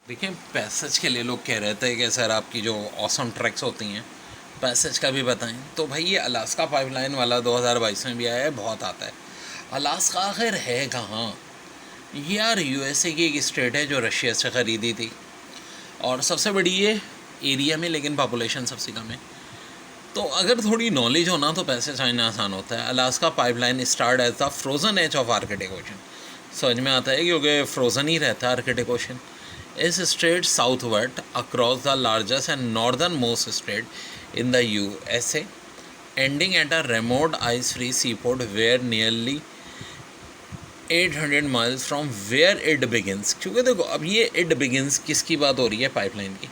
देखिए, पैसेज के लिए लोग कह रहे थे कि सर आपकी जो ऑसम ट्रैक्स होती हैं पैसेज का भी बताएं। तो भाई ये अलास्का पाइपलाइन वाला 2022 में भी आया है, बहुत आता है। अलास्का आखिर है कहाँ? ये यार यूएसए की एक स्टेट है जो रशिया से ख़रीदी थी, और सबसे बड़ी ये एरिया में, लेकिन पॉपुलेशन सबसे कम है। तो अगर थोड़ी नॉलेज हो ना तो पैसे चाहना आसान होता है। Alaska pipeline start as the frozen edge of Arctic ocean. समझ में आता है क्योंकि फ्रोज़न ही रहता है Arctic ocean. is straight southward across the largest and northernmost state in the USA, ending at a remote ice-free seaport where nearly 800 miles from where it begins। क्योंकि देखो अब ये it begins किसकी बात हो रही है? पाइपलाइन की।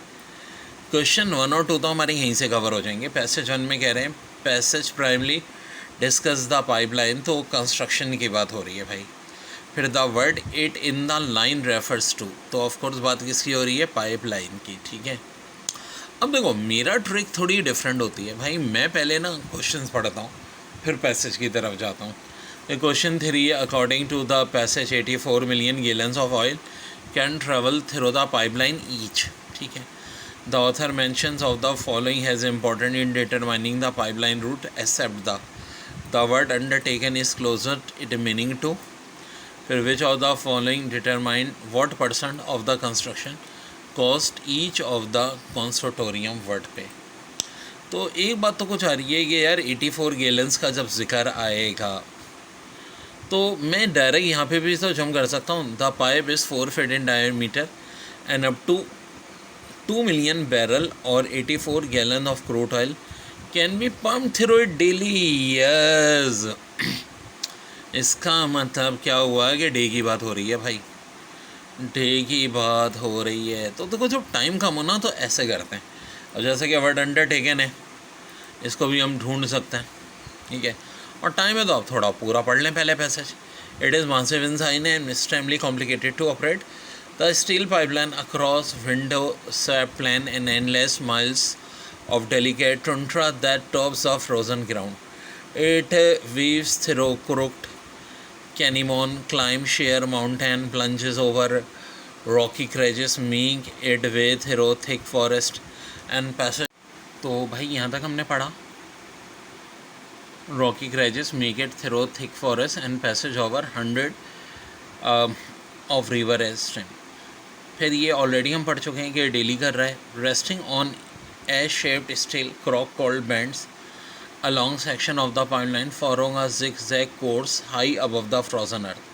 क्वेश्चन 1 और 2 तो हमारे यहीं से कवर हो जाएंगे। पैसेज 1 में कह रहे हैं passage primarily discuss the pipeline, तो कंस्ट्रक्शन की बात हो रही है भाई। फिर the word it in the line refers to, तो ऑफकोर्स बात किसकी हो रही है? पाइपलाइन की। ठीक है, अब देखो मेरा ट्रिक थोड़ी डिफरेंट होती है भाई। मैं पहले ना क्वेश्चंस पढ़ता हूँ, फिर पैसेज की तरफ जाता हूँ। क्वेश्चन 3 है, according to the passage 84 million gallons of oil can travel through the pipeline each. ठीक है, the author mentions of the following has important in determining the pipeline route except the word undertaken is closer it meaning to. फिर which of the following determine what percent of the construction cost each of the consortium would pay. तो एक बात तो कुछ आ रही है कि यार 84 गैलन्स का जब जिक्र आएगा तो मैं डायरेक्ट यहाँ पे भी तो जम कर सकता हूँ। The pipe is 4 feet in diameter and up to 2 million barrel और 84 gallon of crude oil can be pump through it daily. Yes, इसका मतलब क्या हुआ कि डे की बात हो रही है भाई, डे की बात हो रही है। तो देखो जब टाइम कम हो ना तो ऐसे करते हैं। अब जैसे कि वर्ड अंडरटेकन है, इसको भी हम ढूंढ सकते हैं। ठीक है, और टाइम है तो आप थोड़ा पूरा पढ़ लें पहले passage. It is massive in size and extremely complicated to operate the steel pipeline across window swap plan and endless miles of delicate tundra that tops the frozen ground. It weaves through crooked canyon, climbs sheer mountain, plunges over rocky crages, making its way through thick forest and passes। तो भाई यहाँ तक हमने पढ़ा, rocky crags make it through thick forest and passage over 100 of river as stream. फिर ये already हम पढ़ चुके हैं कि डेली कर रहा है। Resting on S-shaped steel crock called bends along section of the pipeline following a zigzag course high above the frozen earth.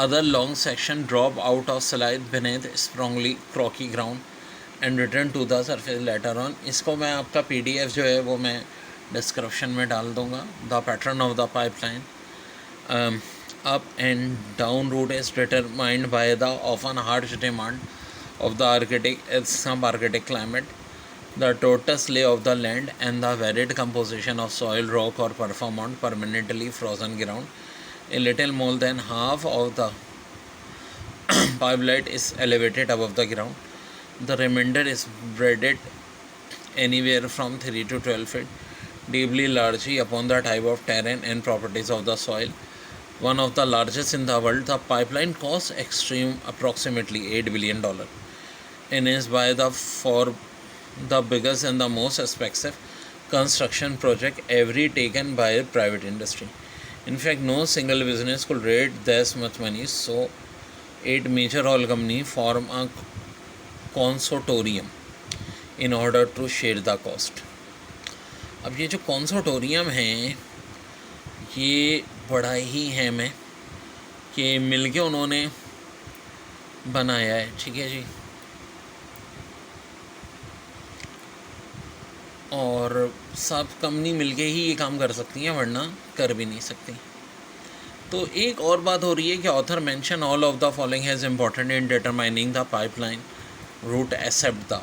Other long section drop out of slide beneath sprawly rocky ground and return to the surface later on। इसको मैं आपका PDF जो है वो मैं description में डाल दूँगा। The pattern of the pipeline up and down route is determined by the often harsh demand of the Arctic subarctic climate, the tortoise lay of the land, and the varied composition of soil, rock, or perform on permanently frozen ground. A little more than half of the pipeline is elevated above the ground. The remainder is bedded anywhere from 3 to 12 feet, deeply largely upon the type of terrain and properties of the soil. One of the largest in the world, the pipeline costs extreme approximately $8 billion and is by the biggest and the most expensive construction project ever taken by a private industry. In fact, no single business could raise this much money, so 8 major oil companies form a consortium in order to share the cost। अब ये जो consortium है ये बड़ा ही है में कि मिलके उन्होंने बनाया है। ठीक है जी, और सब कंपनी मिलके ही ये काम कर सकती हैं, वरना कर भी नहीं सकती। तो एक और बात हो रही है कि author mention all of the following has important in determining the pipeline route except the.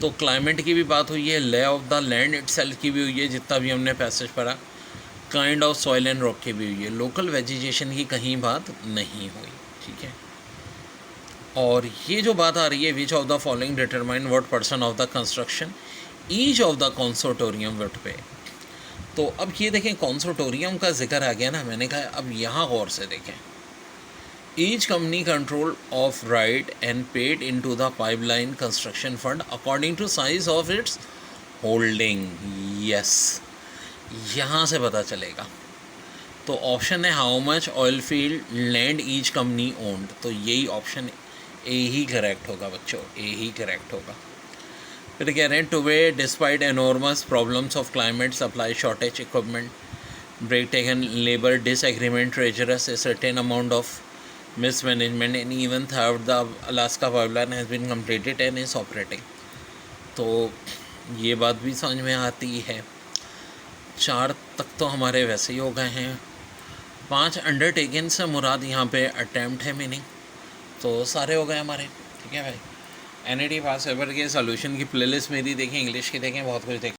तो क्लाइमेट की भी बात हुई है, lay off the land itself की भी हुई है, जितना भी हमने पैसेज पढ़ा, kind of soil and rock की भी हुई है, लोकल वेजिटेशन की कहीं बात नहीं हुई। ठीक है, और ये जो बात आ रही है which of the following determine what percent of the construction each of the consortium would pay. तो अब ये देखें कंसोर्टोरियम का जिक्र आ गया ना, मैंने कहा अब यहाँ गौर से देखें Each company control of right and paid into the pipeline construction fund according to size of its holding. Yes, यहाँ से पता चलेगा. तो ऑप्शन है how much oil field land each company owned. तो यही ऑप्शन ए ही करेक्ट होगा बच्चों, ए ही करेक्ट होगा. फिर कह रहे हैं today despite enormous problems of climate, supply shortage, equipment breakdowns, labour disagreement, treacherous, a certain amount of mismanagement and even third the Alaska pipeline has been completed and is operating. तो ये बात भी समझ में आती है. 4 तक तो हमारे वैसे ही हो गए हैं. 5 अंडरटेकन से मुराद यहाँ पे अटैम्प्ट है मीनिंग. तो सारे हो गए हमारे. ठीक है भाई. NAT पास पेपर के सोल्यूशन की प्लेलिस्ट मेरी देखें, इंग्लिश की देखें, बहुत कुछ देखें.